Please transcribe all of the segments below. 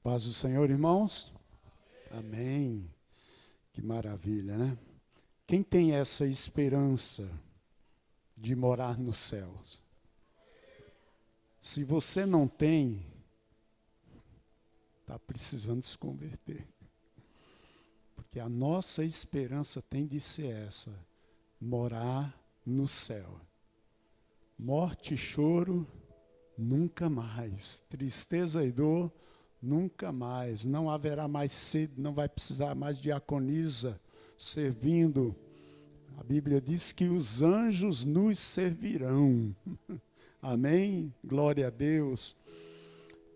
Paz do Senhor, irmãos? Amém. Que maravilha, né? Quem tem essa esperança de morar nos céus? Se você não tem, está precisando se converter. Porque a nossa esperança tem de ser essa: morar no céu. Morte e choro, nunca mais. Tristeza e dor, nunca mais. Não haverá mais sede, não vai precisar mais de diaconisa servindo. A Bíblia diz que os anjos nos servirão. Amém? Glória a Deus.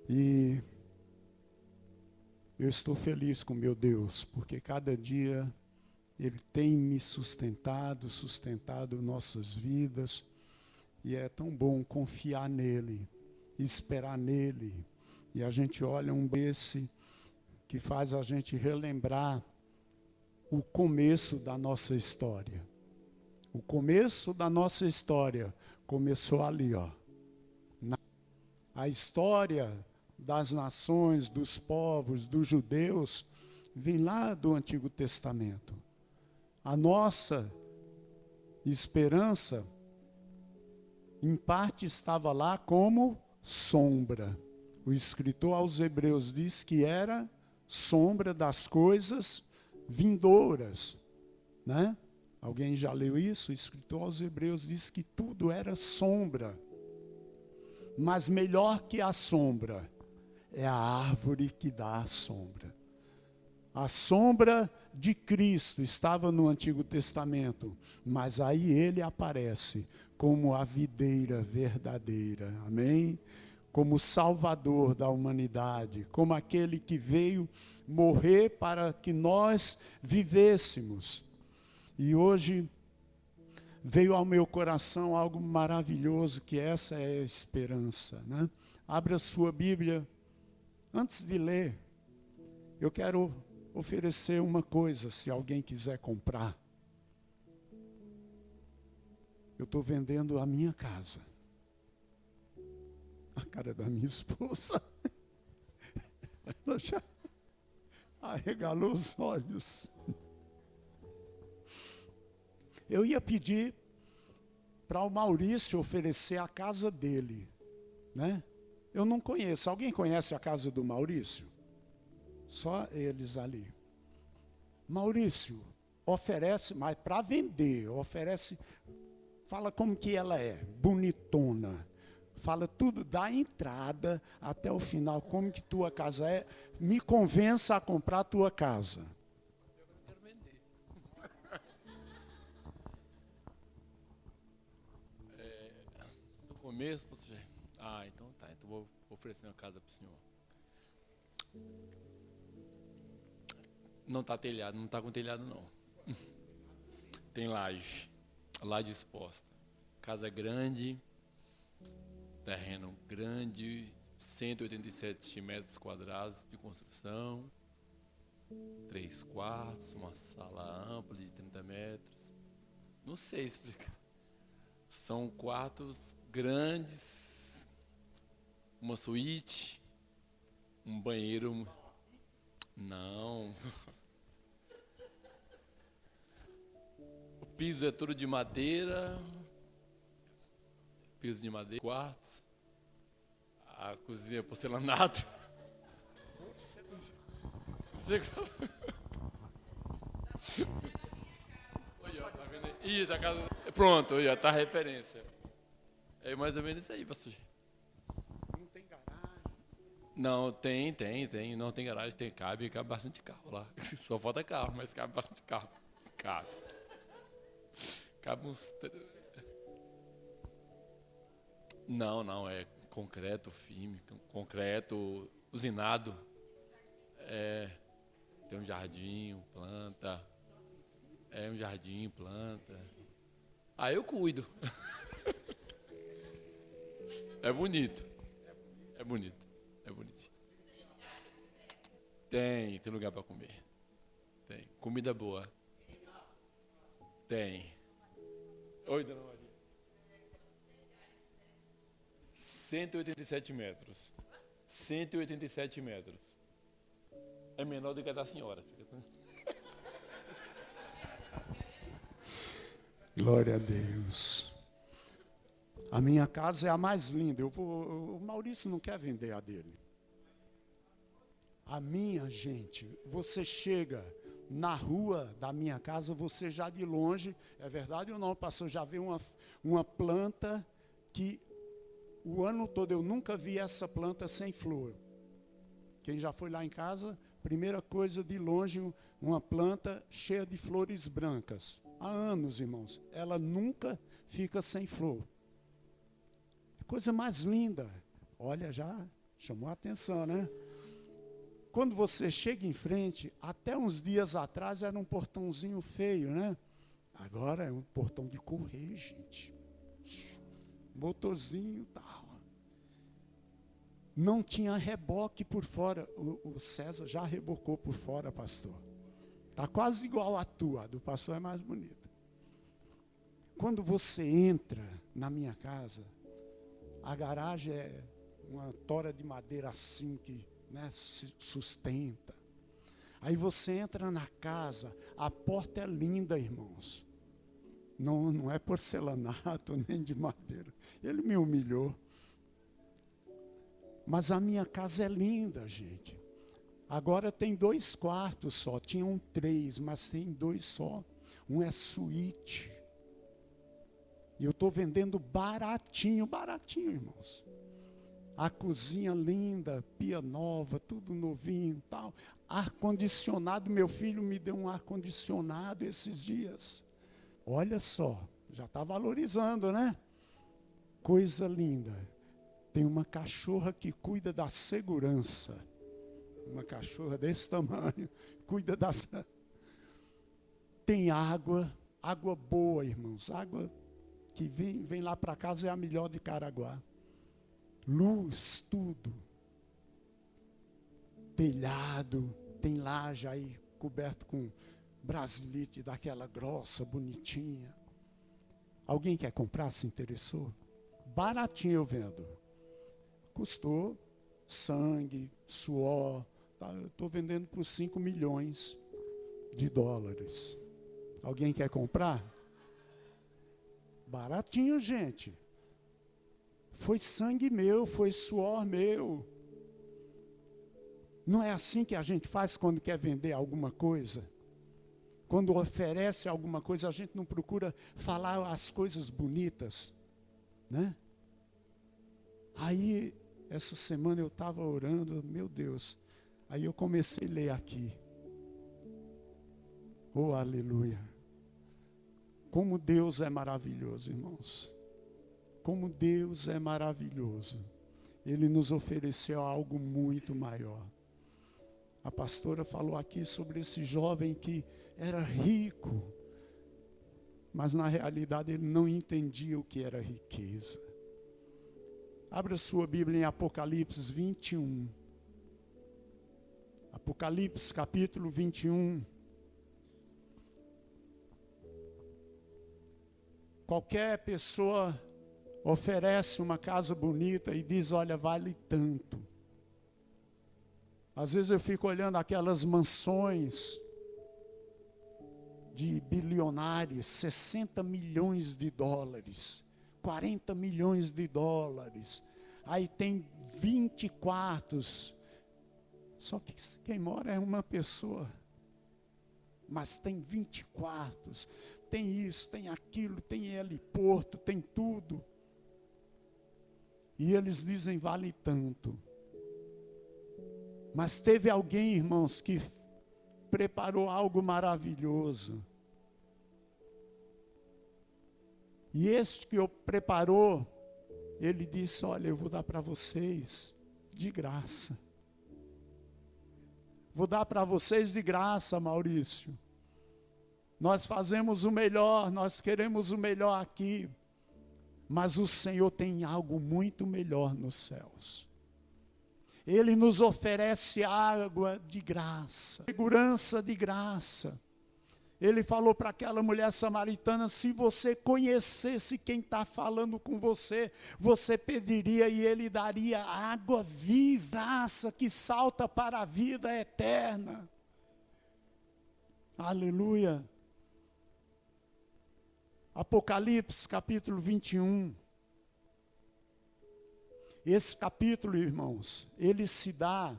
E eu estou feliz com meu Deus, porque cada dia Ele tem me sustentado nossas vidas. E é tão bom confiar nele, esperar nele. E a gente olha um desse que faz a gente relembrar o começo da nossa história. O começo da nossa história começou ali, ó. A história das nações, dos povos, dos judeus, vem lá do Antigo Testamento. A nossa esperança, em parte, estava lá como sombra. O escritor aos Hebreus diz que era sombra das coisas vindouras, né? Alguém já leu isso? O escritor aos Hebreus diz que tudo era sombra. Mas melhor que a sombra é a árvore que dá a sombra. A sombra de Cristo estava no Antigo Testamento, mas aí ele aparece como a videira verdadeira, amém? Como Salvador da humanidade, como aquele que veio morrer para que nós vivêssemos. E hoje veio ao meu coração algo maravilhoso, que essa é a esperança, né? Abra a sua Bíblia. Antes de ler, eu quero oferecer uma coisa, se alguém quiser comprar. Eu estou vendendo a minha casa. A cara da minha esposa. Ela já arregalou os olhos. Eu ia pedir para o Maurício oferecer a casa dele, né? Eu não conheço. Alguém conhece a casa do Maurício? Só eles ali. Maurício, oferece, mas para vender, oferece, fala como que ela é, bonitona. Fala tudo, da entrada até o final, como que tua casa é. Me convença a comprar a tua casa. Eu quero vender. No começo, pastor. Então tá. Então vou oferecer uma casa para o senhor. Não tá telhado, não tá com telhado não. Tem laje exposta. Casa grande, terreno grande, 187 metros quadrados de construção, 3 quartos, uma sala ampla de 30 metros. Não sei explicar. São quartos grandes, uma suíte, um banheiro. Não. O piso é todo de madeira. Piso de madeira, quartos. A cozinha é porcelanato. Você... Olha, tá vendo aí? Ih, tá casa... Pronto, olha, tá a referência. É mais ou menos isso aí, pastor. Não tem garagem? Não, tem. Não tem garagem, cabe bastante carro lá. Só falta carro, mas cabe bastante carro. Cabe uns... Não, é concreto firme, concreto usinado. Tem um jardim, planta. Um jardim, planta. Eu cuido. É bonito. É bonito. Tem lugar para comer. Tem. Comida boa. Tem. Oi, dona Maria. 187 metros. 187 metros. É menor do que a da senhora. Glória a Deus. A minha casa é a mais linda. O Maurício não quer vender a dele. A minha, gente, você chega na rua da minha casa, você já de longe, é verdade ou não, pastor, já vê uma planta que o ano todo eu nunca vi essa planta sem flor. Quem já foi lá em casa, primeira coisa de longe, uma planta cheia de flores brancas. Há anos, irmãos, ela nunca fica sem flor. Coisa mais linda. Olha, já chamou a atenção, né? Quando você chega em frente, até uns dias atrás era um portãozinho feio, né? Agora é um portão de correr, gente. Motorzinho e tal. Não tinha reboque por fora. O César já rebocou por fora, pastor. Está quase igual a tua, a do pastor é mais bonita. Quando você entra na minha casa, a garagem é uma tora de madeira assim que, né, se sustenta. Aí você entra na casa, a porta é linda, irmãos. Não é porcelanato nem de madeira. Ele me humilhou. Mas a minha casa é linda, gente. Agora tem 2 quartos só. Tinham 3, mas tem 2 só. Um é suíte. E eu estou vendendo baratinho, baratinho, irmãos. A cozinha linda, pia nova, tudo novinho, tal. Ar-condicionado, meu filho me deu um ar-condicionado esses dias. Olha só, já está valorizando, né? Coisa linda. Tem uma cachorra que cuida da segurança. Uma cachorra desse tamanho, cuida da... Tem água boa, irmãos. Água que vem lá para casa é a melhor de Caraguá. Luz, tudo. Telhado, tem laje aí coberto com brasilite daquela grossa, bonitinha. Alguém quer comprar? Se interessou? Baratinho eu vendo. Custou sangue, suor. Tá? Eu estou vendendo por 5 milhões de dólares. Alguém quer comprar? Baratinho, gente. Foi sangue meu, foi suor meu. Não é assim que a gente faz quando quer vender alguma coisa? Quando oferece alguma coisa, a gente não procura falar as coisas bonitas, né? Aí, essa semana eu estava orando, meu Deus. Aí eu comecei a ler aqui. Oh, aleluia. Como Deus é maravilhoso, irmãos. Como Deus é maravilhoso. Ele nos ofereceu algo muito maior. A pastora falou aqui sobre esse jovem que era rico, mas na realidade ele não entendia o que era riqueza. Abra sua Bíblia em Apocalipse 21. Apocalipse capítulo 21. Qualquer pessoa oferece uma casa bonita e diz, olha, vale tanto. Às vezes eu fico olhando aquelas mansões de bilionários, 60 milhões de dólares, 40 milhões de dólares. Aí tem 20 quartos. Só que quem mora é uma pessoa. Mas tem 20 quartos. Tem isso, tem aquilo, tem heliporto, tem tudo. E eles dizem, vale tanto. Mas teve alguém, irmãos, que preparou algo maravilhoso. E este que preparou, ele disse, olha, eu vou dar para vocês de graça. Vou dar para vocês de graça, Maurício. Nós fazemos o melhor, nós queremos o melhor aqui. Mas o Senhor tem algo muito melhor nos céus. Ele nos oferece água de graça, segurança de graça. Ele falou para aquela mulher samaritana, se você conhecesse quem está falando com você, você pediria e ele daria água vivaça que salta para a vida eterna. Aleluia. Apocalipse capítulo 21. Esse capítulo, irmãos, ele se dá,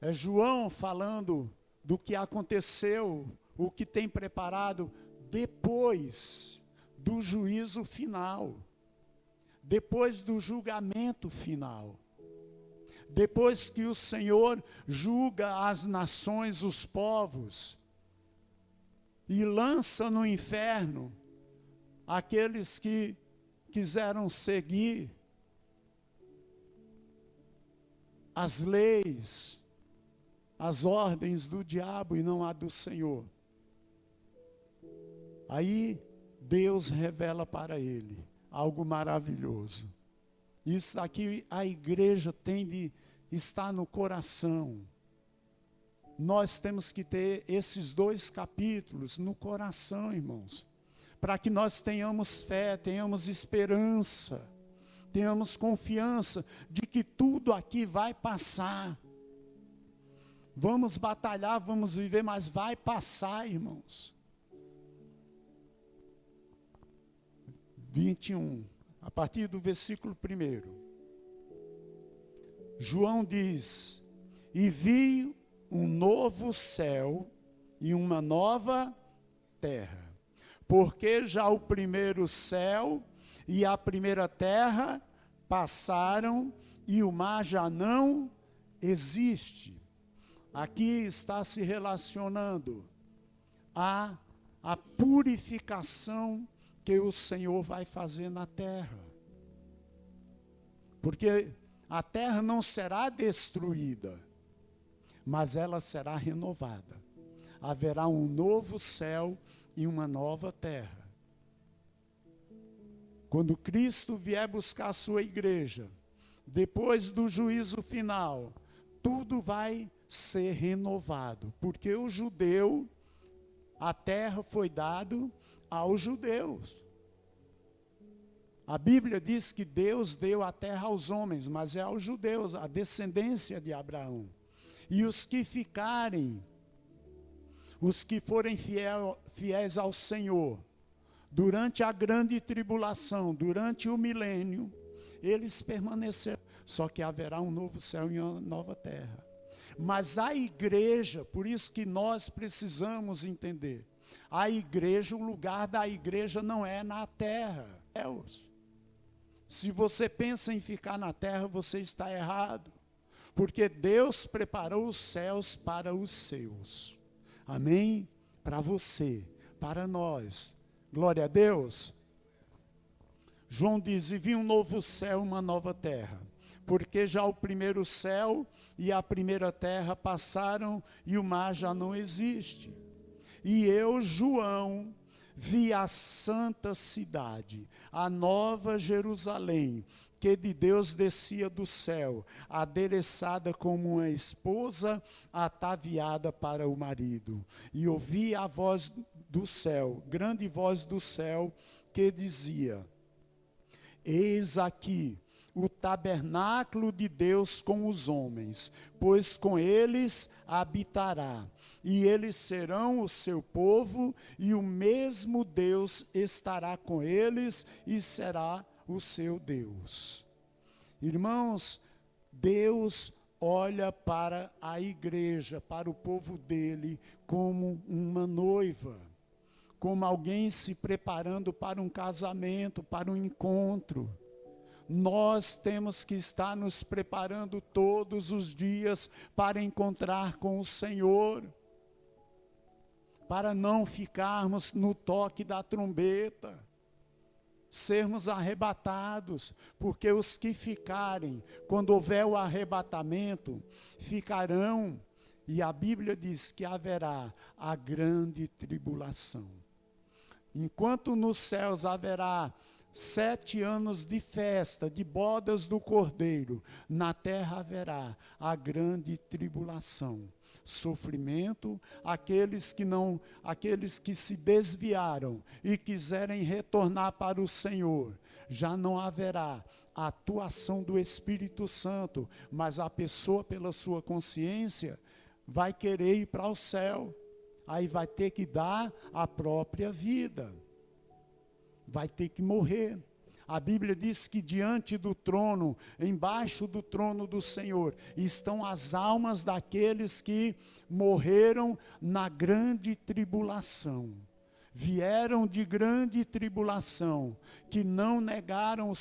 é João falando do que aconteceu, o que tem preparado depois do juízo final, depois do julgamento final, depois que o Senhor julga as nações, os povos, e lança no inferno aqueles que quiseram seguir as leis, as ordens do diabo e não a do Senhor. Aí Deus revela para ele algo maravilhoso. Isso aqui a igreja tem de estar no coração. Nós temos que ter esses 2 capítulos no coração, irmãos, para que nós tenhamos fé, tenhamos esperança, tenhamos confiança de que tudo aqui vai passar. Vamos batalhar, vamos viver, mas vai passar, irmãos. 21, a partir do versículo 1. João diz, e vi um novo céu e uma nova terra, porque já o primeiro céu e a primeira terra passaram e o mar já não existe. Aqui está se relacionando a purificação que o Senhor vai fazer na terra. Porque a terra não será destruída, mas ela será renovada. Haverá um novo céu e uma nova terra. Quando Cristo vier buscar a sua igreja, depois do juízo final, tudo vai ser renovado, porque o judeu, a terra foi dado aos judeus. A Bíblia diz que Deus deu a terra aos homens, mas é aos judeus, a descendência de Abraão. E os que ficarem, os que forem fiéis ao Senhor, durante a grande tribulação, durante o milênio, eles permanecerão. Só que haverá um novo céu e uma nova terra. Mas a igreja, por isso que nós precisamos entender, a igreja, o lugar da igreja não é na terra. Se você pensa em ficar na terra, você está errado. Porque Deus preparou os céus para os seus. Amém? Para você, para nós. Glória a Deus. João diz, e vi um novo céu e uma nova terra. Porque já o primeiro céu e a primeira terra passaram e o mar já não existe. E eu, João, vi a santa cidade, a nova Jerusalém, que de Deus descia do céu, adereçada como uma esposa ataviada para o marido. E ouvi a voz do céu, grande voz do céu, que dizia, eis aqui o tabernáculo de Deus com os homens, pois com eles habitará, e eles serão o seu povo, e o mesmo Deus estará com eles, e será o seu Deus. Irmãos, Deus olha para a igreja, para o povo dele, como uma noiva, como alguém se preparando para um casamento, para um encontro. Nós temos que estar nos preparando todos os dias para encontrar com o Senhor, para não ficarmos no toque da trombeta, sermos arrebatados, porque os que ficarem, quando houver o arrebatamento, ficarão, e a Bíblia diz que haverá a grande tribulação. Enquanto nos céus haverá 7 anos de festa, de bodas do Cordeiro. Na terra haverá a grande tribulação, sofrimento, aqueles que se desviaram e quiserem retornar para o Senhor. Já não haverá a atuação do Espírito Santo, mas a pessoa, pela sua consciência, vai querer ir para o céu. Aí vai ter que dar a própria vida. Vai ter que morrer. A Bíblia diz que diante do trono, embaixo do trono do Senhor, estão as almas daqueles que morreram na grande tribulação. Vieram de grande tribulação, que não negaram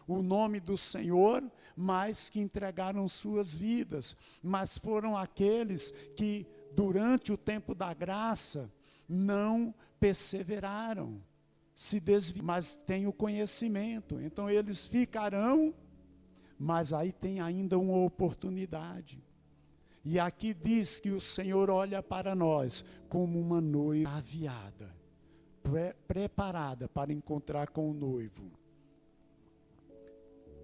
o nome do Senhor, mas que entregaram suas vidas. Mas foram aqueles que, durante o tempo da graça, não perseveraram, mas têm o conhecimento. Então eles ficarão, mas aí tem ainda uma oportunidade. E aqui diz que o Senhor olha para nós como uma noiva aviada, preparada para encontrar com o noivo.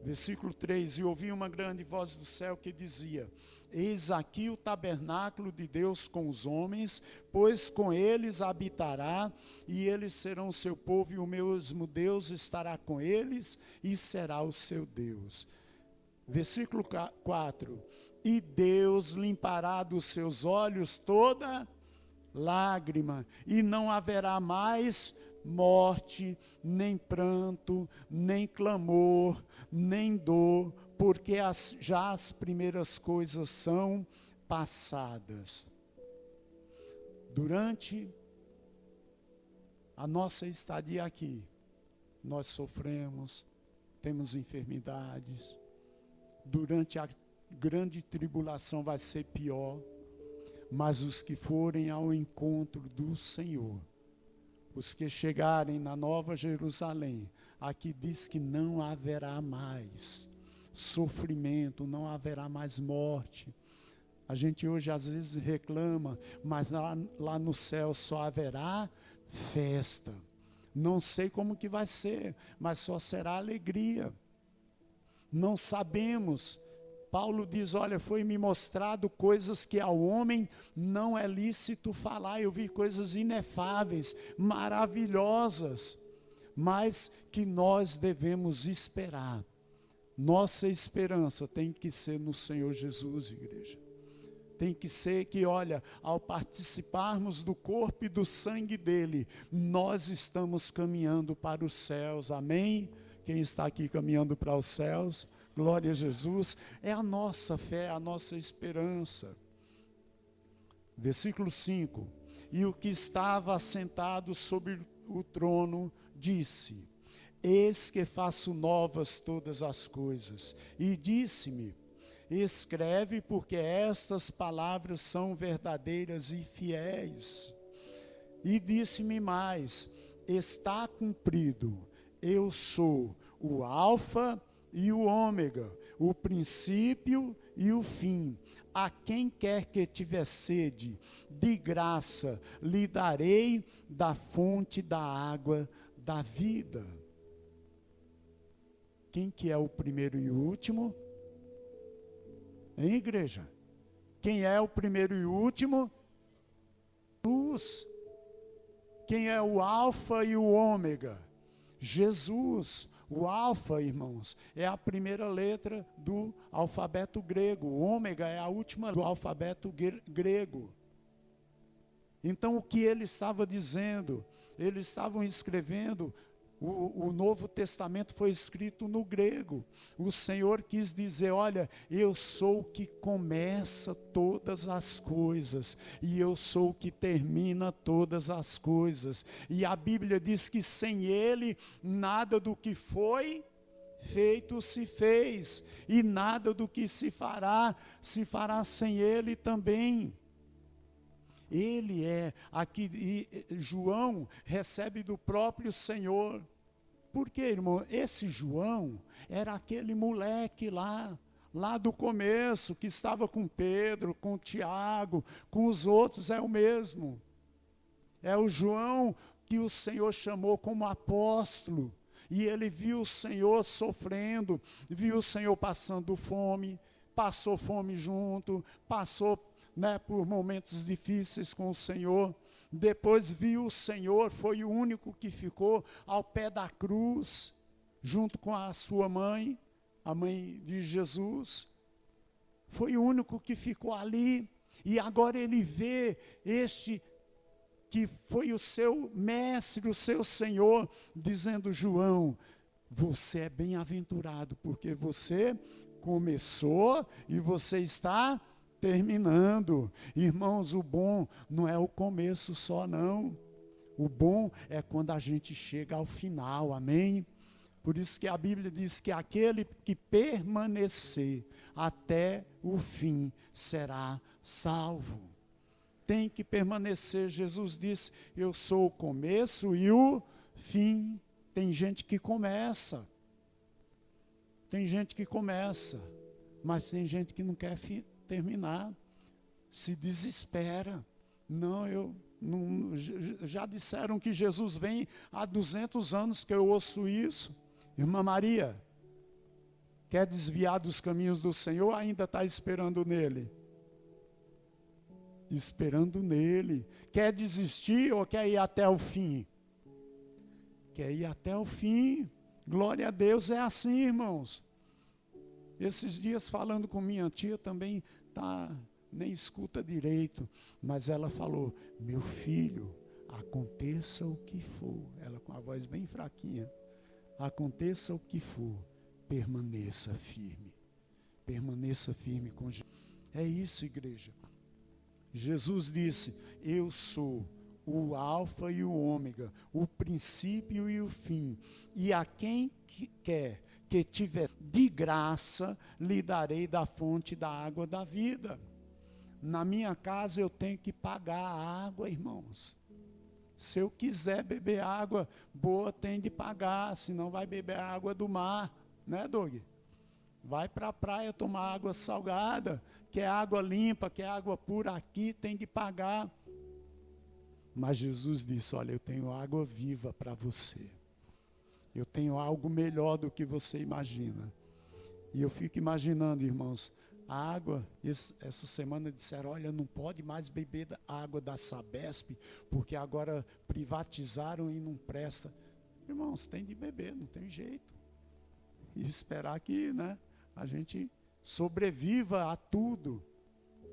Versículo 3, e ouvi uma grande voz do céu que dizia: eis aqui o tabernáculo de Deus com os homens, pois com eles habitará, e eles serão seu povo, e o mesmo Deus estará com eles, e será o seu Deus. Versículo 4, e Deus limpará dos seus olhos toda lágrima, e não haverá mais morte, nem pranto, nem clamor, nem dor, porque já as primeiras coisas são passadas. Durante a nossa estadia aqui, nós sofremos, temos enfermidades. Durante a grande tribulação vai ser pior, mas os que forem ao encontro do Senhor, os que chegarem na Nova Jerusalém, aqui diz que não haverá mais sofrimento, não haverá mais morte. A gente hoje às vezes reclama, mas lá no céu só haverá festa. Não sei como que vai ser, mas só será alegria. Não sabemos. Paulo diz, olha, foi-me mostrado coisas que ao homem não é lícito falar. Eu vi coisas inefáveis, maravilhosas, mas que nós devemos esperar. Nossa esperança tem que ser no Senhor Jesus, igreja. Tem que ser que, olha, ao participarmos do corpo e do sangue dele, nós estamos caminhando para os céus, amém? Quem está aqui caminhando para os céus? Glória a Jesus, é a nossa fé, a nossa esperança. Versículo 5, e o que estava assentado sobre o trono disse, eis que faço novas todas as coisas. E disse-me, escreve, porque estas palavras são verdadeiras e fiéis. E disse-me mais, está cumprido, eu sou o Alfa e o Ômega, o princípio e o fim. A quem quer que tiver sede, de graça lhe darei da fonte da água da vida. Quem que é o primeiro e o último? Hein, igreja? Quem é o primeiro e o último? Jesus. Quem é o Alfa e o Ômega? Jesus. O alfa, irmãos, é a primeira letra do alfabeto grego. O ômega é a última do alfabeto grego. Então, o que ele estava dizendo? Eles estavam escrevendo, o Novo Testamento foi escrito no grego. O Senhor quis dizer, olha, eu sou o que começa todas as coisas, e eu sou o que termina todas as coisas. E a Bíblia diz que sem ele, nada do que foi feito se fez, e nada do que se fará sem ele também. Ele é, aqui João recebe do próprio Senhor. Por quê, irmão? Esse João era aquele moleque lá do começo, que estava com Pedro, com Tiago, com os outros, é o mesmo. É o João que o Senhor chamou como apóstolo. e ele viu o Senhor sofrendo, viu o Senhor passando fome, passou fome junto, passou, né, por momentos difíceis com o Senhor. Depois viu o Senhor, foi o único que ficou ao pé da cruz, junto com a sua mãe, a mãe de Jesus. Foi o único que ficou ali. E agora ele vê este que foi o seu mestre, o seu Senhor, dizendo: João, você é bem-aventurado, porque você começou e você está terminando. Irmãos, o bom não é o começo só, não. O bom é quando a gente chega ao final, amém? Por isso que a Bíblia diz que aquele que permanecer até o fim será salvo. Tem que permanecer. Jesus disse: eu sou o começo e o fim. Tem gente que começa. Tem gente que começa. Mas tem gente que não quer terminar. Se desespera. Já disseram que Jesus vem há 200 anos que eu ouço isso. Irmã Maria, quer desviar dos caminhos do Senhor, ainda está esperando nele? Esperando nele. Quer desistir ou quer ir até o fim? Quer ir até o fim. Glória a Deus, é assim, irmãos. Esses dias falando com minha tia também, nem escuta direito, mas ela falou: meu filho, aconteça o que for. Ela com a voz bem fraquinha. Aconteça o que for, permaneça firme. Permaneça firme com Jesus. É isso, igreja. Jesus disse: eu sou o alfa e o ômega, o princípio e o fim. E a quem quer que tiver de graça, lhe darei da fonte da água da vida. Na minha casa eu tenho que pagar a água, irmãos. Se eu quiser beber água boa, tem de pagar, senão vai beber a água do mar, né, Doug? Vai para a praia tomar água salgada, quer água limpa, quer água pura, aqui tem de pagar. Mas Jesus disse: olha, eu tenho água viva para você. Eu tenho algo melhor do que você imagina. E eu fico imaginando, irmãos, a água, essa semana disseram: olha, não pode mais beber a água da Sabesp, porque agora privatizaram e não presta. Irmãos, tem de beber, não tem jeito. E esperar que, né, a gente sobreviva a tudo.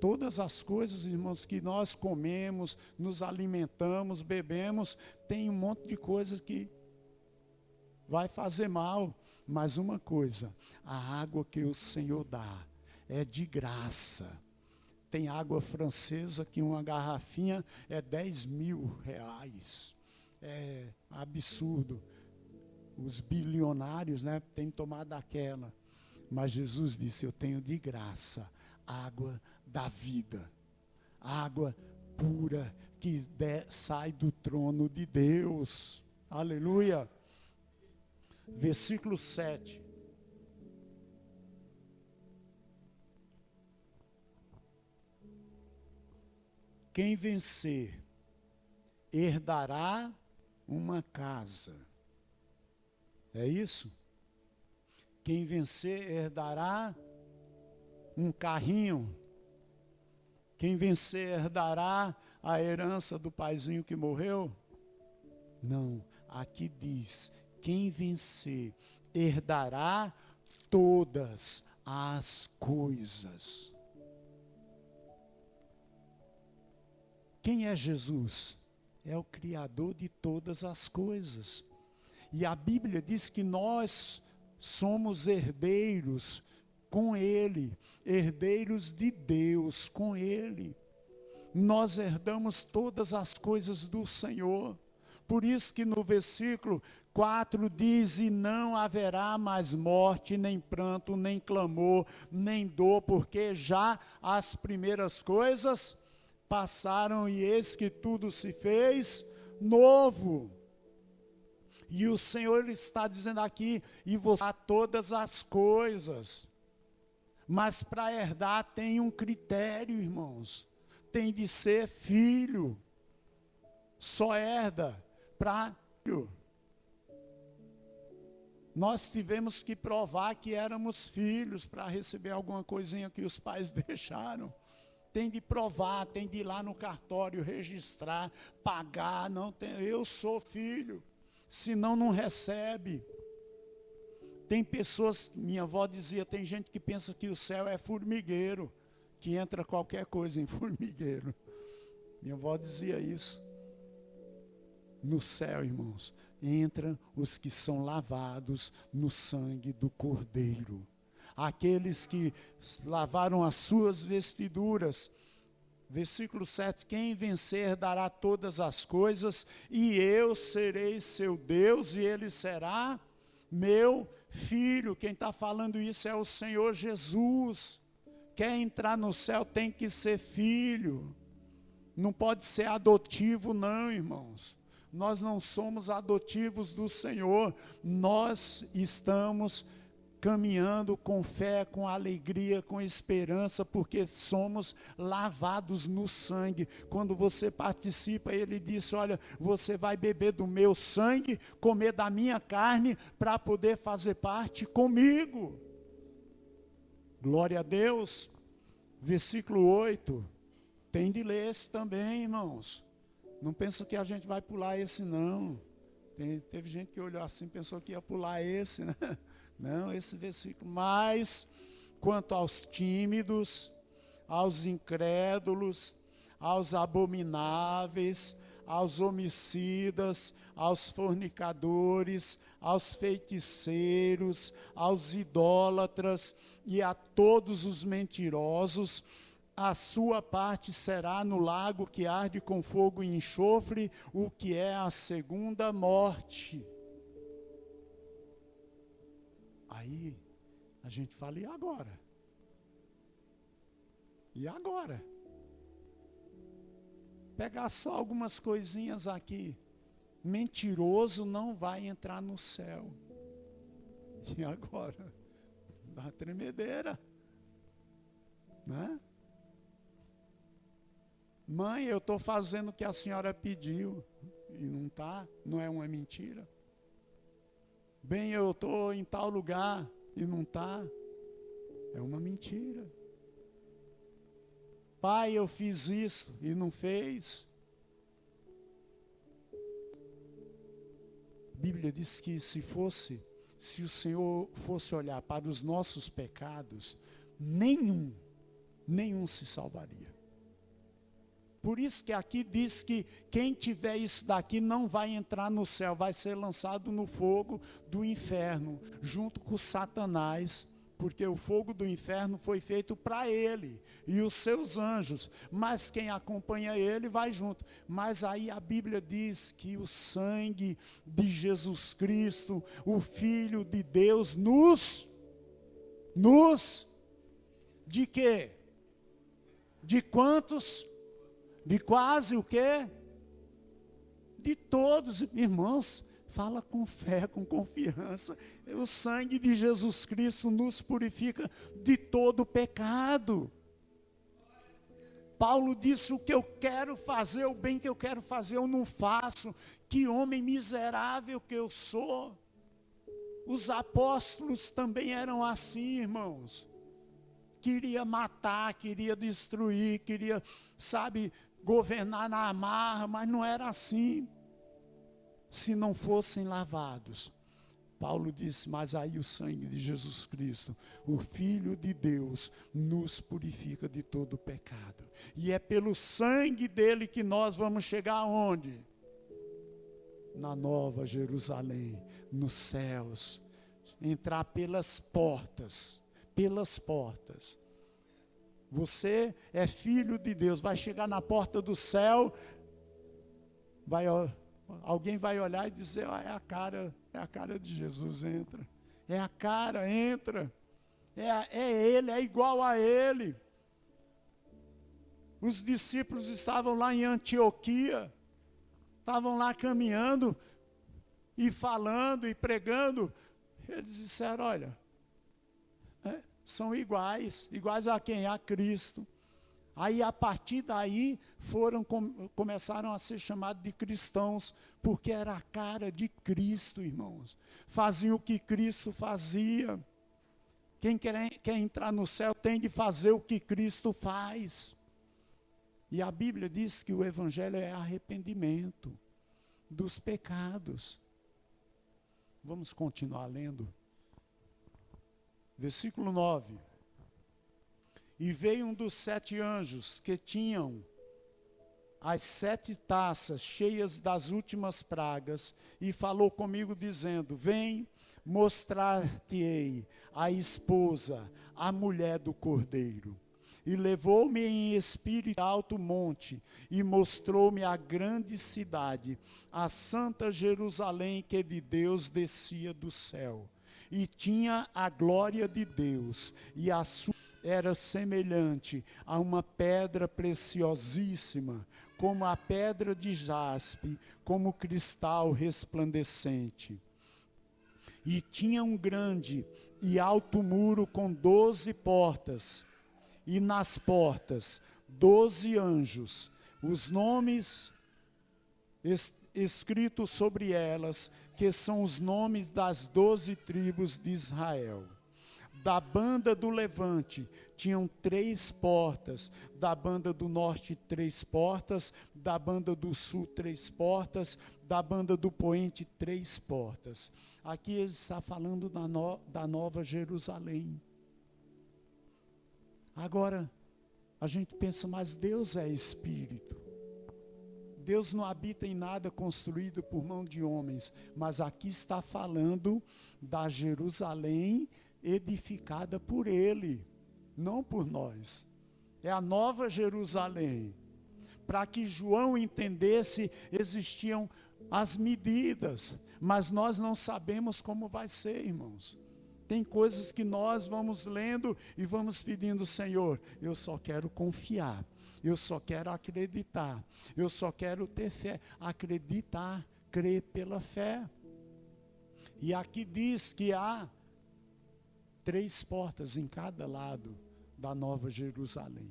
Todas as coisas, irmãos, que nós comemos, nos alimentamos, bebemos, tem um monte de coisas que vai fazer mal. Mas uma coisa, a água que o Senhor dá é de graça. Tem água francesa que uma garrafinha é 10 mil reais. É absurdo. Os bilionários, né, têm tomado aquela. Mas Jesus disse: eu tenho de graça água da vida. Água pura que sai do trono de Deus. Aleluia. Versículo 7. Quem vencer herdará uma casa. É isso? Quem vencer herdará um carrinho. Quem vencer herdará a herança do paizinho que morreu? Não, aqui diz: quem vencer herdará todas as coisas. Quem é Jesus? É o Criador de todas as coisas. E a Bíblia diz que nós somos herdeiros com Ele, herdeiros de Deus com Ele. Nós herdamos todas as coisas do Senhor. Por isso que no versículo 4 diz: e não haverá mais morte, nem pranto, nem clamor, nem dor, porque já as primeiras coisas passaram, e eis que tudo se fez novo. E o Senhor está dizendo aqui: e você há todas as coisas. Mas para herdar tem um critério, irmãos. Tem de ser filho. Só herda para filho. Nós tivemos que provar que éramos filhos para receber alguma coisinha que os pais deixaram. Tem de provar, tem de ir lá no cartório, registrar, pagar. Não tem, eu sou filho, senão não recebe. Tem pessoas, minha avó dizia, tem gente que pensa que o céu é formigueiro, que entra qualquer coisa em formigueiro. Minha avó dizia isso. No céu, irmãos, entram os que são lavados no sangue do Cordeiro. Aqueles que lavaram as suas vestiduras. Versículo 7, quem vencer dará todas as coisas, e eu serei seu Deus, e ele será meu filho. Quem está falando isso é o Senhor Jesus. Quer entrar no céu tem que ser filho. Não pode ser adotivo não, irmãos. Nós não somos adotivos do Senhor. Nós estamos caminhando com fé, com alegria, com esperança, porque somos lavados no sangue. Quando você participa, ele disse, olha, você vai beber do meu sangue, comer da minha carne, para poder fazer parte comigo. Glória a Deus. Versículo 8, tem de ler esse também, irmãos. Não pensa que a gente vai pular esse não. Teve gente que olhou assim, pensou que ia pular esse, né? Não, esse versículo. Mas, quanto aos tímidos, aos incrédulos, aos abomináveis, aos homicidas, aos fornicadores, aos feiticeiros, aos idólatras e a todos os mentirosos, a sua parte será no lago que arde com fogo e enxofre, o que é a segunda morte. Aí a gente fala, e agora? E agora? Pegar só algumas coisinhas aqui. Mentiroso não vai entrar no céu. E agora? Dá tremedeira. Né? Mãe, eu estou fazendo o que a senhora pediu. E não está, não é uma mentira. Bem, eu estou em tal lugar e não está. É uma mentira. Pai, eu fiz isso e não fez. A Bíblia diz que se o Senhor fosse olhar para os nossos pecados, nenhum se salvaria. Por isso que aqui diz que quem tiver isso daqui não vai entrar no céu, vai ser lançado no fogo do inferno, junto com Satanás, porque o fogo do inferno foi feito para ele e os seus anjos, mas quem acompanha ele vai junto. Mas aí a Bíblia diz que o sangue de Jesus Cristo, o Filho de Deus, de quê? De quantos? De quase o quê? De todos, irmãos, fala com fé, com confiança. O sangue de Jesus Cristo nos purifica de todo pecado. Paulo disse, o que eu quero fazer, o bem que eu quero fazer, eu não faço. Que homem miserável que eu sou. Os apóstolos também eram assim, irmãos. Queria matar, queria destruir, queria, governar na amarra, mas não era assim. Se não fossem lavados. Paulo disse, mas aí o sangue de Jesus Cristo, o Filho de Deus, nos purifica de todo pecado. E é pelo sangue dele que nós vamos chegar aonde? Na Nova Jerusalém, nos céus. Entrar pelas portas. Pelas portas. Você é filho de Deus, vai chegar na porta do céu, alguém vai olhar e dizer, é a cara de Jesus, entra. É a cara, entra. É ele, é igual a ele. Os discípulos estavam lá em Antioquia, estavam lá caminhando e falando e pregando. Eles disseram, olha, são iguais a quem? A Cristo. Aí, a partir daí, começaram a ser chamados de cristãos, porque era a cara de Cristo, irmãos. Faziam o que Cristo fazia. Quem quer entrar no céu tem de fazer o que Cristo faz. E a Bíblia diz que o Evangelho é arrependimento dos pecados. Vamos continuar lendo. Versículo 9. E veio um dos 7 anjos que tinham as 7 taças cheias das últimas pragas, e falou comigo dizendo: vem, mostrar-te-ei a esposa, a mulher do Cordeiro. E levou-me em espírito a alto monte, e mostrou-me a grande cidade, a santa Jerusalém, que de Deus descia do céu. E tinha a glória de Deus, e a sua era semelhante a uma pedra preciosíssima, como a pedra de jaspe, como cristal resplandecente. E tinha um grande e alto muro com 12 portas, e nas portas 12 anjos, os nomes escritos sobre elas, que são os nomes das 12 tribos de Israel. Da banda do levante tinham 3 portas, da banda do norte 3 portas, da banda do sul 3 portas, da banda do poente 3 portas. Aqui ele está falando da Nova Jerusalém. Agora, a gente pensa, mas Deus é Espírito. Deus não habita em nada construído por mão de homens, mas aqui está falando da Jerusalém edificada por Ele, não por nós. É a Nova Jerusalém. Para que João entendesse, existiam as medidas, mas nós não sabemos como vai ser, irmãos. Tem coisas que nós vamos lendo e vamos pedindo: Senhor, eu só quero confiar, eu só quero acreditar, eu só quero ter fé. Acreditar, crer pela fé. E aqui diz que há 3 portas em cada lado da Nova Jerusalém.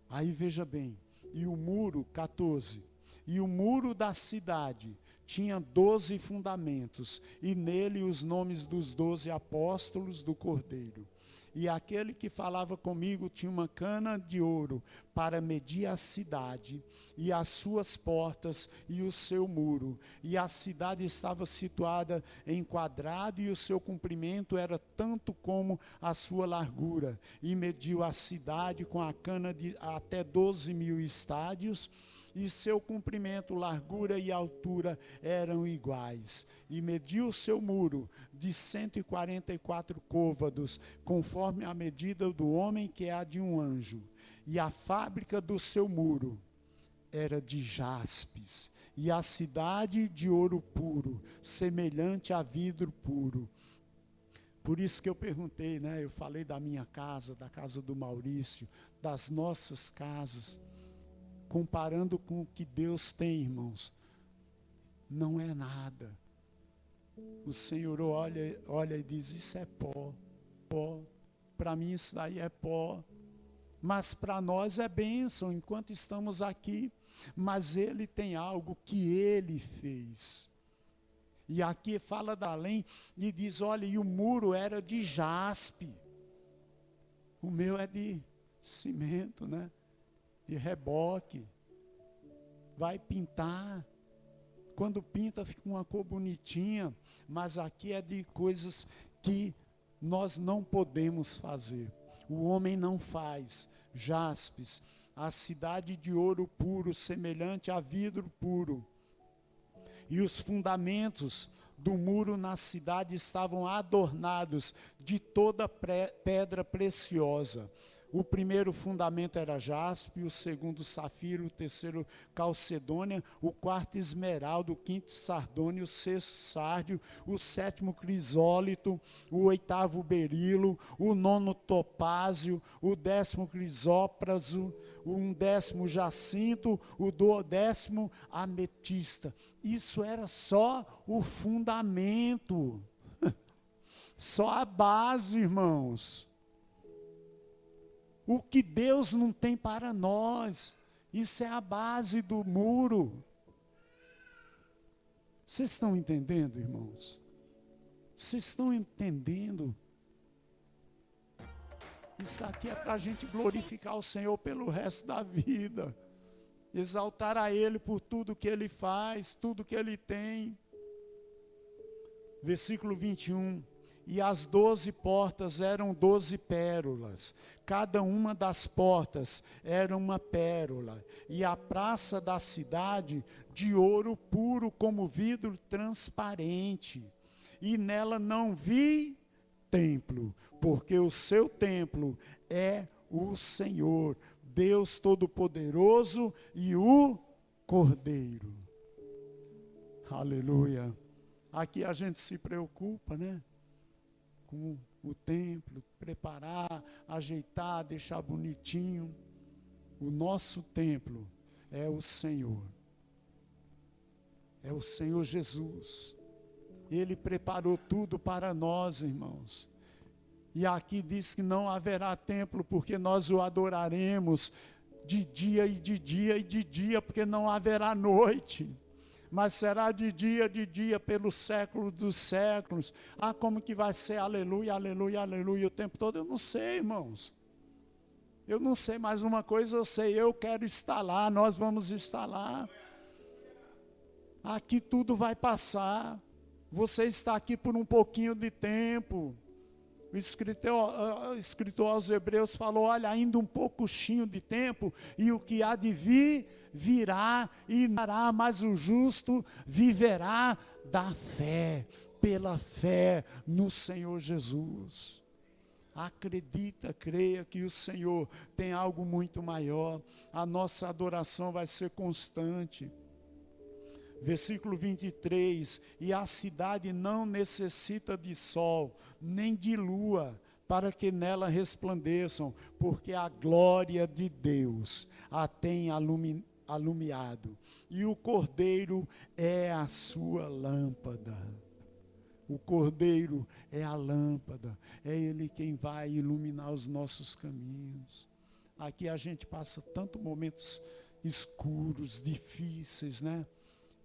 Aí veja bem, e o muro, 14, e o muro da cidade tinha 12 fundamentos, e nele os nomes dos 12 apóstolos do Cordeiro. E aquele que falava comigo tinha uma cana de ouro para medir a cidade, e as suas portas, e o seu muro. E a cidade estava situada em quadrado, e o seu comprimento era tanto como a sua largura. E mediu a cidade com a cana de até 12.000 estádios, e seu comprimento, largura e altura eram iguais. E mediu o seu muro de 144 côvados, conforme a medida do homem, que é a de um anjo. E a fábrica do seu muro era de jaspes, e a cidade de ouro puro, semelhante a vidro puro. Por isso que eu perguntei, né? Eu falei da minha casa, da casa do Maurício, das nossas casas. Comparando com o que Deus tem, irmãos, não é nada. O Senhor olha e diz: isso é pó, pó. Para mim isso daí é pó. Mas para nós é bênção enquanto estamos aqui. Mas Ele tem algo que Ele fez. E aqui fala da além e diz: olha, e o muro era de jaspe. O meu é de cimento, né? De reboque. Vai pintar. Quando pinta fica uma cor bonitinha, mas aqui é de coisas que nós não podemos fazer. O homem não faz. Jaspes, a cidade de ouro puro, semelhante a vidro puro. E os fundamentos do muro na cidade estavam adornados de toda pedra preciosa. O primeiro fundamento era jaspe, o segundo safiro, o terceiro calcedônia, o quarto esmeralda, o quinto sardônio, o sexto sárdio, o sétimo crisólito, o oitavo berilo, o nono topázio, o 10º crisópraso, o 11º jacinto, o 12º ametista. Isso era só o fundamento, só a base, irmãos. o que Deus não tem para nós. Isso é a base do muro. Vocês estão entendendo, irmãos? Vocês estão entendendo? Isso aqui é para a gente glorificar o Senhor pelo resto da vida. Exaltar a Ele por tudo que Ele faz, tudo que Ele tem. Versículo 21. E as 12 portas eram 12 pérolas. Cada uma das portas era uma pérola. E a praça da cidade de ouro puro como vidro transparente. E nela não vi templo, porque o seu templo é o Senhor, Deus Todo-Poderoso e o Cordeiro. Aleluia. Aqui a gente se preocupa, né? Com o templo, preparar, ajeitar, deixar bonitinho. O nosso templo é o Senhor. É o Senhor Jesus. Ele preparou tudo para nós, irmãos. E aqui diz que não haverá templo, porque nós o adoraremos de dia e de dia e de dia, porque não haverá noite. Mas será de dia, pelos séculos dos séculos. Ah, como que vai ser? Aleluia, aleluia, aleluia, o tempo todo? Eu não sei, irmãos. Eu não sei, mas uma coisa eu sei, eu quero estar lá, nós vamos estar lá. Aqui tudo vai passar. Você está aqui por um pouquinho de tempo. O escritor aos Hebreus falou, olha, ainda um pouquinho de tempo, e o que há de vir, virá e dará, mas o justo viverá da fé, pela fé no Senhor Jesus. Acredita, creia que o Senhor tem algo muito maior. A nossa adoração vai ser constante. Versículo 23, e a cidade não necessita de sol, nem de lua, para que nela resplandeçam, porque a glória de Deus a tem alumiado, e o Cordeiro é a sua lâmpada. O Cordeiro é a lâmpada, é Ele quem vai iluminar os nossos caminhos. Aqui a gente passa tantos momentos escuros, difíceis, né?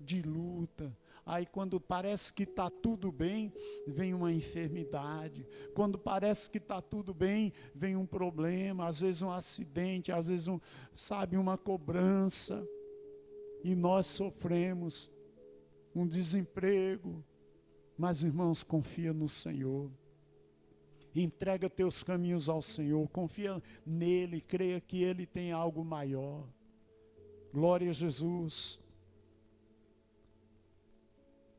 De luta. Aí quando parece que está tudo bem, vem uma enfermidade. Quando parece que está tudo bem, vem um problema, às vezes um acidente, às vezes uma cobrança. E nós sofremos um desemprego. Mas, irmãos, confia no Senhor. Entrega teus caminhos ao Senhor, confia nele, creia que Ele tem algo maior. Glória a Jesus.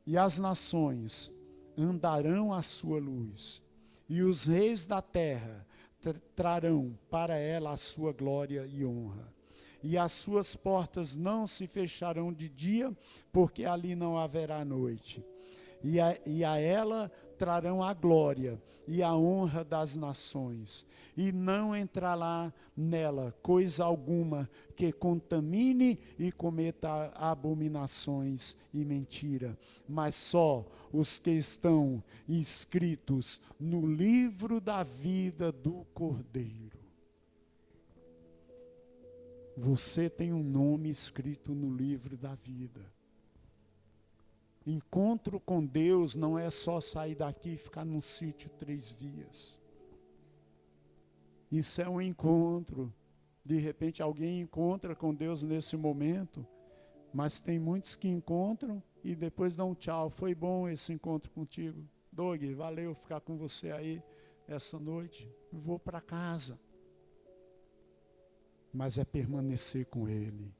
E as nações andarão à sua luz, e os reis da terra trarão para ela a sua glória e honra. E as suas portas não se fecharão de dia, porque ali não haverá noite. E a ela trarão a glória e a honra das nações, e não entrará nela coisa alguma que contamine e cometa abominações e mentira, mas só os que estão inscritos no livro da vida do Cordeiro. Você tem um nome escrito no livro da vida. Encontro com Deus não é só sair daqui e ficar num sítio 3 dias. Isso é um encontro. De repente alguém encontra com Deus nesse momento, mas tem muitos que encontram e depois dão um tchau. Foi bom esse encontro contigo. Doug, valeu ficar com você aí essa noite. Vou para casa. Mas é permanecer com Ele,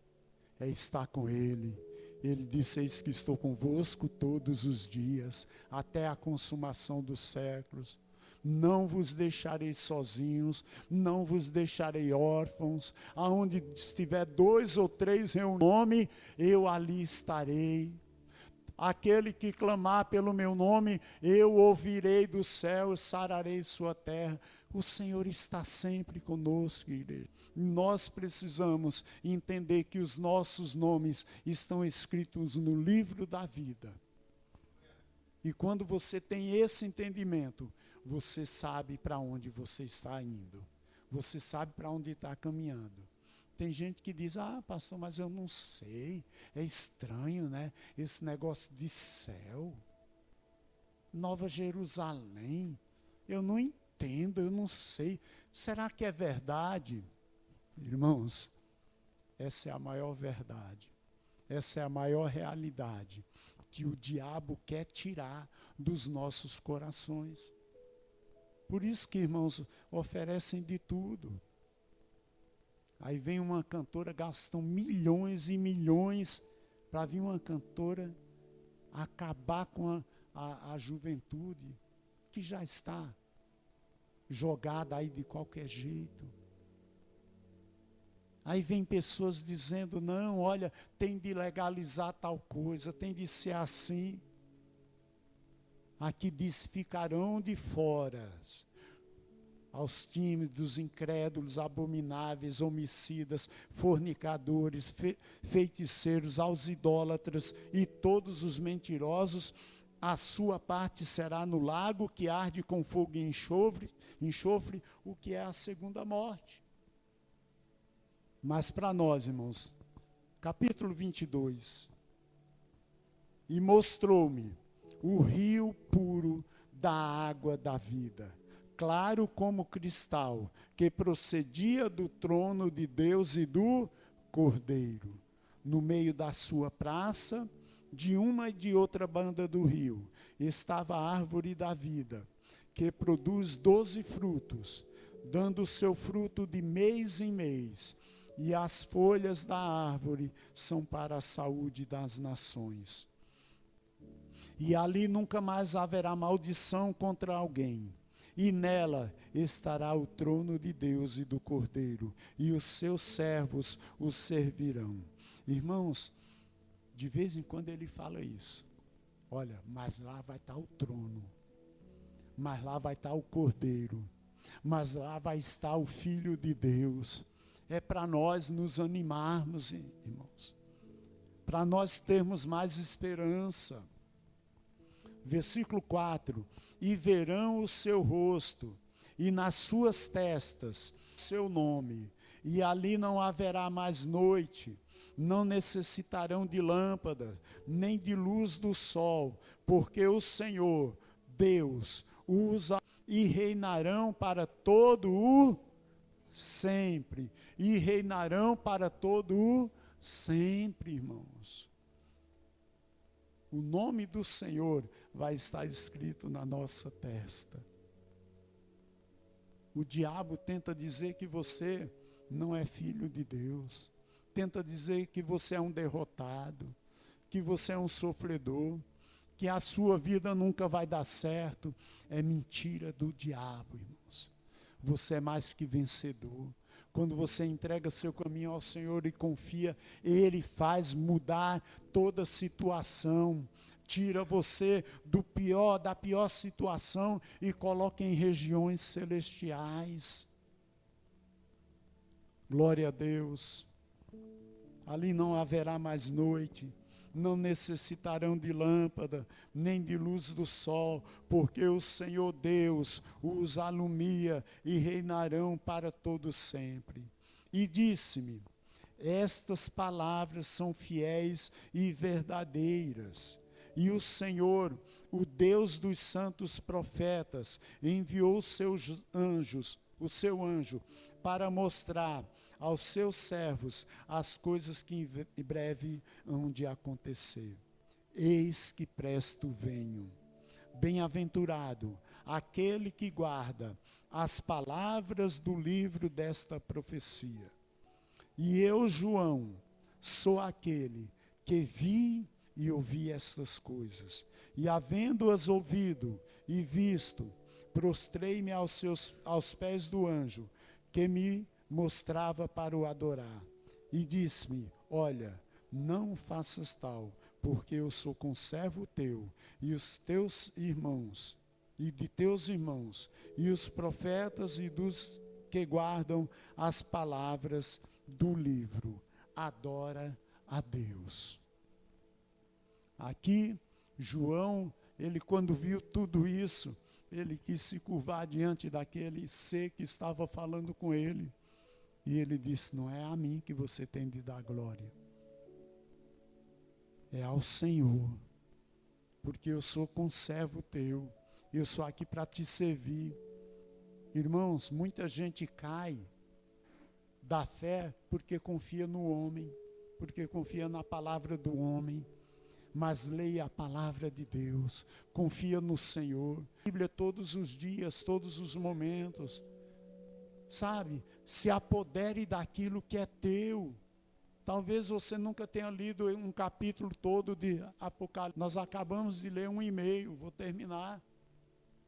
é estar com Ele. Ele disse, eis que estou convosco todos os dias, até a consumação dos séculos. Não vos deixarei sozinhos, não vos deixarei órfãos. Aonde estiver 2 ou 3 reunidos em nome, eu ali estarei. Aquele que clamar pelo meu nome, eu ouvirei do céu e sararei sua terra. O Senhor está sempre conosco, igreja. Nós precisamos entender que os nossos nomes estão escritos no livro da vida. E quando você tem esse entendimento, você sabe para onde você está indo. Você sabe para onde está caminhando. Tem gente que diz, pastor, mas eu não sei. É estranho, né? Esse negócio de céu. Nova Jerusalém. Eu não entendo, eu não sei. Será que é verdade? Irmãos, essa é a maior verdade. Essa é a maior realidade que o diabo quer tirar dos nossos corações. Por isso que, irmãos, oferecem de tudo. Aí vem uma cantora, gastam milhões e milhões para vir uma cantora acabar com a juventude que já está jogada aí de qualquer jeito. Aí vem pessoas dizendo, não, olha, tem de legalizar tal coisa, tem de ser assim. Aqui diz, ficarão de fora aos tímidos, incrédulos, abomináveis, homicidas, fornicadores, feiticeiros, aos idólatras e todos os mentirosos, a sua parte será no lago que arde com fogo e enxofre, o que é a segunda morte. Mas para nós, irmãos, capítulo 22, e mostrou-me o rio puro da água da vida, claro como cristal, que procedia do trono de Deus e do Cordeiro. No meio da sua praça, de uma e de outra banda do rio, estava a árvore da vida, que produz 12 frutos, dando o seu fruto de mês em mês, e as folhas da árvore são para a saúde das nações. E ali nunca mais haverá maldição contra alguém. E nela estará o trono de Deus e do Cordeiro, e os seus servos o servirão. Irmãos, de vez em quando ele fala isso. Olha, mas lá vai estar o trono, mas lá vai estar o Cordeiro, mas lá vai estar o Filho de Deus. É para nós nos animarmos, irmãos, para nós termos mais esperança. Versículo 4, e verão o seu rosto, e nas suas testas seu nome, e ali não haverá mais noite, não necessitarão de lâmpadas, nem de luz do sol, porque o Senhor, Deus, usa e reinarão para todo o sempre, e reinarão para todo o sempre, irmãos. O nome do Senhor vai estar escrito na nossa testa. O diabo tenta dizer que você não é filho de Deus. Tenta dizer que você é um derrotado, que você é um sofredor, que a sua vida nunca vai dar certo. É mentira do diabo, irmãos. Você é mais que vencedor. Quando você entrega seu caminho ao Senhor e confia, Ele faz mudar toda a situação. Tira você da pior situação e coloca em regiões celestiais. Glória a Deus. Ali não haverá mais noite, não necessitarão de lâmpada, nem de luz do sol, porque o Senhor Deus os alumia e reinarão para todo sempre. E disse-me, estas palavras são fiéis e verdadeiras. E o Senhor, o Deus dos santos profetas, enviou o seu anjo, para mostrar aos seus servos as coisas que em breve hão de acontecer. Eis que presto venho. Bem-aventurado aquele que guarda as palavras do livro desta profecia. E eu, João, sou aquele que vi e ouvi estas coisas. E havendo-as ouvido e visto, prostrei-me aos pés do anjo, que me mostrava para o adorar. E disse-me, olha, não faças tal, porque eu sou conservo teu, e os teus irmãos, e de teus irmãos, e os profetas e dos que guardam as palavras do livro. Adora a Deus. Aqui, João, ele quando viu tudo isso, ele quis se curvar diante daquele ser que estava falando com ele. E ele disse: não é a mim que você tem de dar glória, é ao Senhor, porque eu sou conservo teu, eu sou aqui para te servir. Irmãos, muita gente cai da fé porque confia no homem, porque confia na palavra do homem. Mas leia a palavra de Deus, confia no Senhor. A Bíblia todos os dias, todos os momentos. Sabe, se apodere daquilo que é teu. Talvez você nunca tenha lido um capítulo todo de Apocalipse. Nós acabamos de ler 1,5, vou terminar.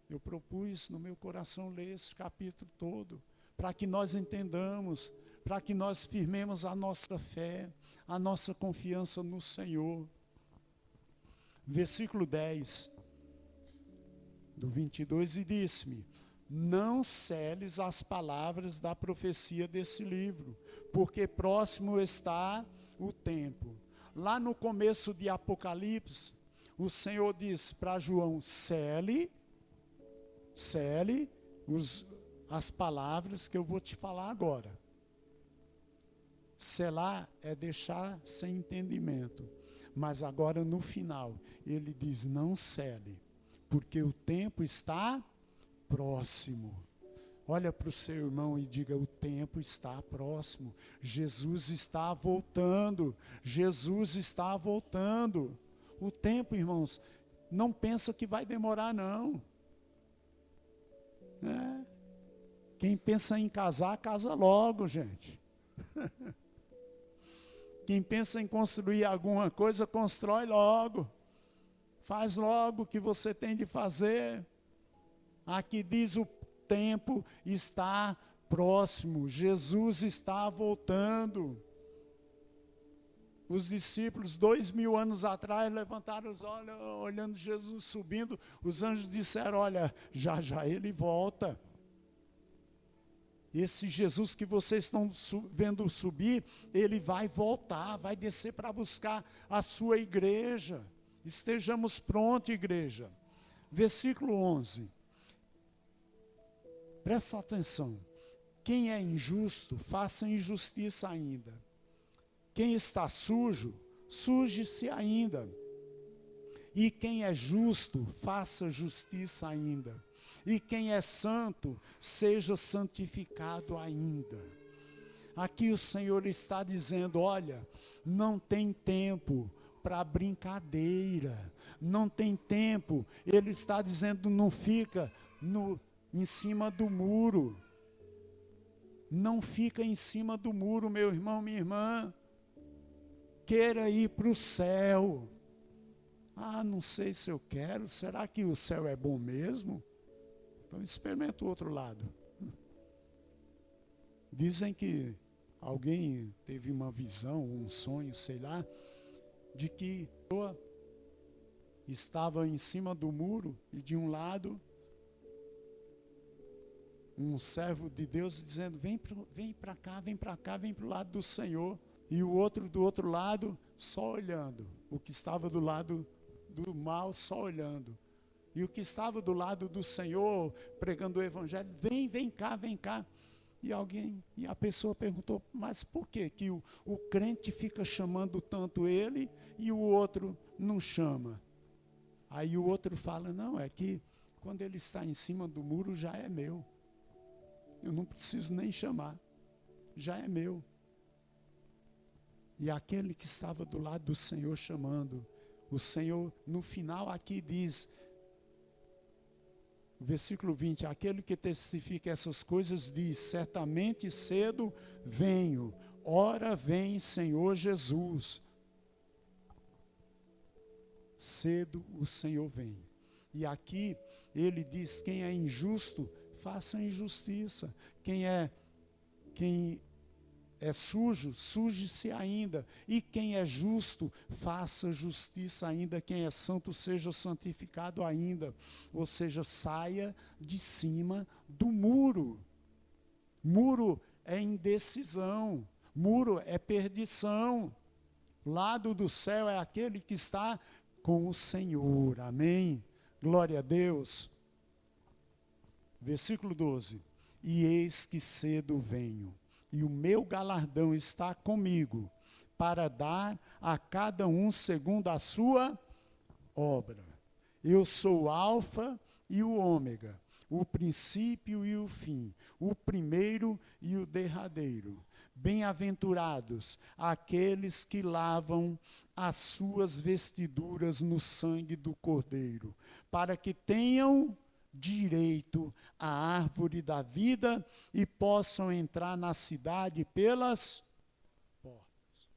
Eu propus no meu coração ler esse capítulo todo, para que nós entendamos, para que nós firmemos a nossa fé, a nossa confiança no Senhor. Versículo 10, do 22, e disse-me: não seles as palavras da profecia desse livro, porque próximo está o tempo. Lá no começo de Apocalipse, o Senhor disse para João: sele as palavras que eu vou te falar agora. Selar é deixar sem entendimento. Mas agora no final, ele diz: não cele, porque o tempo está próximo. Olha para o seu irmão e diga: o tempo está próximo. Jesus está voltando. Jesus está voltando. O tempo, irmãos, não pensa que vai demorar, não. Quem pensa em casar, casa logo, gente. Quem pensa em construir alguma coisa, constrói logo. Faz logo o que você tem de fazer. Aqui diz: o tempo está próximo. Jesus está voltando. Os discípulos, 2000 anos atrás, levantaram os olhos, olhando Jesus subindo. Os anjos disseram: olha, já já ele volta. Esse Jesus que vocês estão vendo subir, ele vai voltar, vai descer para buscar a sua igreja. Estejamos prontos, igreja. Versículo 11. Presta atenção. Quem é injusto, faça injustiça ainda. Quem está sujo, suje-se ainda. E quem é justo, faça justiça ainda. E quem é santo, seja santificado ainda. Aqui o Senhor está dizendo: olha, não tem tempo para brincadeira, não tem tempo. Ele está dizendo: não fica em cima do muro. Não fica em cima do muro, meu irmão, minha irmã. Queira ir para o céu. Ah, não sei se eu quero. Será que o céu é bom mesmo? Então experimenta o outro lado. Dizem que alguém teve uma visão, um sonho, sei lá, de que a pessoa estava em cima do muro e de um lado um servo de Deus dizendo: vem para cá, vem para cá, vem para o lado do Senhor. E o outro do outro lado só olhando. O que estava do lado do mal só olhando. E o que estava do lado do Senhor, pregando o Evangelho: vem cá, vem cá. E a pessoa perguntou: mas por que o crente fica chamando tanto ele e o outro não chama? Aí o outro fala: não, é que quando ele está em cima do muro já é meu. Eu não preciso nem chamar, já é meu. E aquele que estava do lado do Senhor chamando, o Senhor no final aqui diz, versículo 20, aquele que testifica essas coisas diz: certamente cedo venho, ora vem Senhor Jesus. Cedo o Senhor vem. E aqui ele diz: quem é injusto, faça injustiça. Quem é sujo, suje-se ainda. E quem é justo, faça justiça ainda. Quem é santo, seja santificado ainda. Ou seja, saia de cima do muro. Muro é indecisão. Muro é perdição. Lado do céu é aquele que está com o Senhor. Amém? Glória a Deus. Versículo 12. E eis que cedo venho, e o meu galardão está comigo, para dar a cada um segundo a sua obra. Eu sou o Alfa e o Ômega, o princípio e o fim, o primeiro e o derradeiro. Bem-aventurados aqueles que lavam as suas vestiduras no sangue do Cordeiro, para que tenham direito à árvore da vida e possam entrar na cidade pelas portas.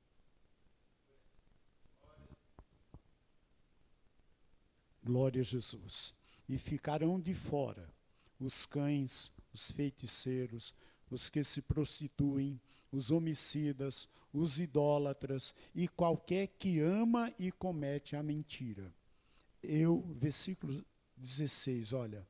Glória a Jesus. E ficarão de fora os cães, os feiticeiros, os que se prostituem, os homicidas, os idólatras e qualquer que ama e comete a mentira. Versículo 16, olha.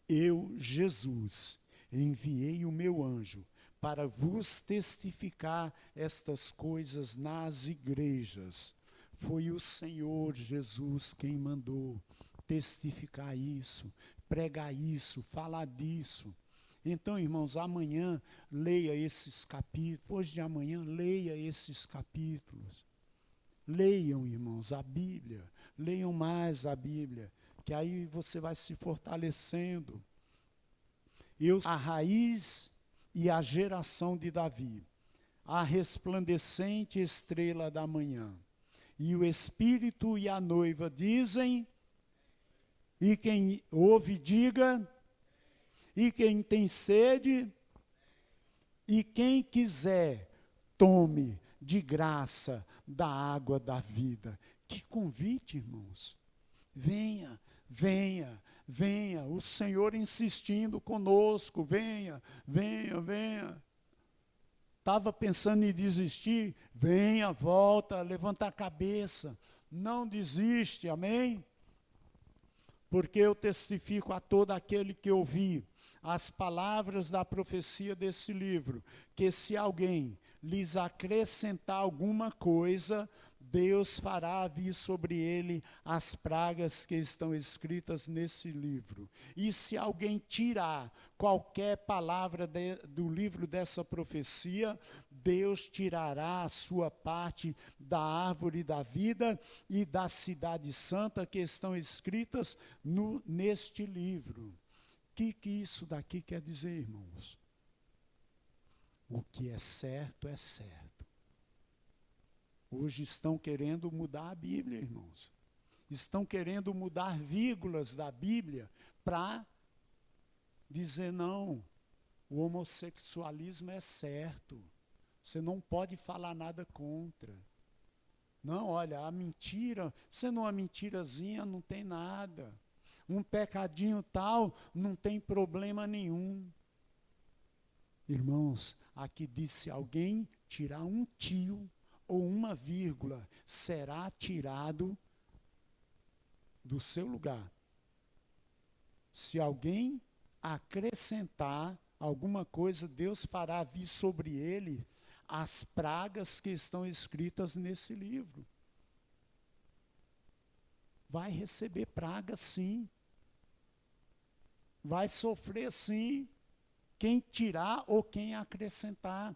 Eu, Jesus, enviei o meu anjo para vos testificar estas coisas nas igrejas. Foi o Senhor Jesus quem mandou testificar isso, pregar isso, falar disso. Então, irmãos, amanhã leia esses capítulos, hoje de amanhã leia esses capítulos. Leiam, irmãos, a Bíblia, leiam mais a Bíblia, que aí você vai se fortalecendo. A raiz e a geração de Davi, a resplandecente estrela da manhã. E o Espírito e a noiva dizem, e quem ouve diga, e quem tem sede, e quem quiser, tome de graça da água da vida. Que convite, irmãos. Venha, venha, venha. O Senhor insistindo conosco. Venha, venha, venha. Estava pensando em desistir? Venha, volta, levanta a cabeça. Não desiste, amém? Porque eu testifico a todo aquele que ouvir as palavras da profecia desse livro, que se alguém lhes acrescentar alguma coisa, Deus fará vir sobre ele as pragas que estão escritas nesse livro. E se alguém tirar qualquer palavra do livro dessa profecia, Deus tirará a sua parte da árvore da vida e da cidade santa que estão escritas neste livro. O que isso daqui quer dizer, irmãos? O que é certo é certo. Hoje estão querendo mudar a Bíblia, irmãos. Estão querendo mudar vírgulas da Bíblia para dizer, não, o homossexualismo é certo. Você não pode falar nada contra. Não, olha, a mentira, sendo uma mentirazinha, não tem nada. Um pecadinho tal, não tem problema nenhum. Irmãos, aqui diz, se alguém tirar um tio ou uma vírgula, será tirado do seu lugar. Se alguém acrescentar alguma coisa, Deus fará vir sobre ele as pragas que estão escritas nesse livro. Vai receber praga, sim. Vai sofrer, sim. Quem tirar ou quem acrescentar.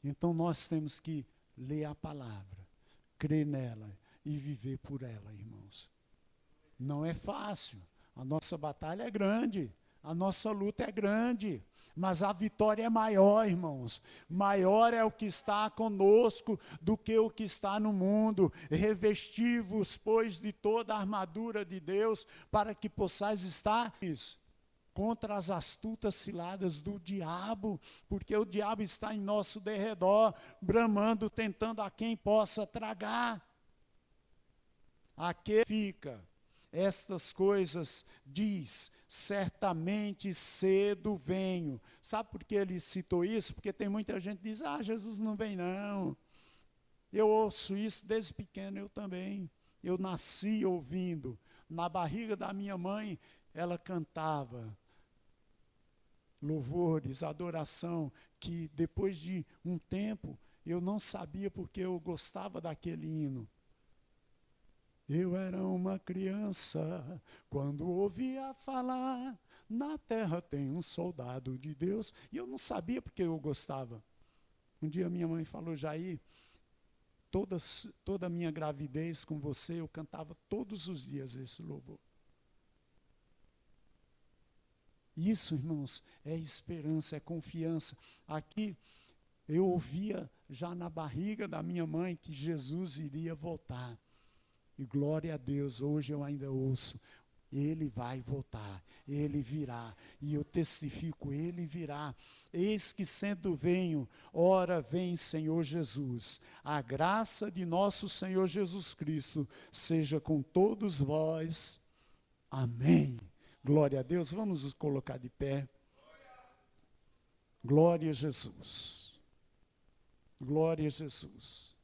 Então nós temos que ler a palavra, crer nela e viver por ela, irmãos. Não é fácil. A nossa batalha é grande. A nossa luta é grande. Mas a vitória é maior, irmãos. Maior é o que está conosco do que o que está no mundo. Revesti-vos, pois, de toda a armadura de Deus, para que possais estar contra as astutas ciladas do diabo, porque o diabo está em nosso derredor, bramando, tentando a quem possa tragar. Aquele fica. Estas coisas diz, certamente cedo venho. Sabe por que ele citou isso? Porque tem muita gente que diz, Jesus não vem não. Eu ouço isso desde pequeno, eu também. Eu nasci ouvindo. Na barriga da minha mãe, ela cantava louvores, adoração, que depois de um tempo, eu não sabia porque eu gostava daquele hino. Eu era uma criança quando ouvia falar, na terra tem um soldado de Deus. E eu não sabia porque eu gostava. Um dia minha mãe falou, Jair, toda a minha gravidez com você, eu cantava todos os dias esse louvor. Isso, irmãos, é esperança, é confiança. Aqui, eu ouvia já na barriga da minha mãe que Jesus iria voltar. E glória a Deus, hoje eu ainda ouço. Ele vai voltar, ele virá. E eu testifico, ele virá. Eis que sendo venho, ora vem Senhor Jesus. A graça de nosso Senhor Jesus Cristo seja com todos vós. Amém. Glória a Deus. Vamos nos colocar de pé. Glória a Jesus. Glória a Jesus.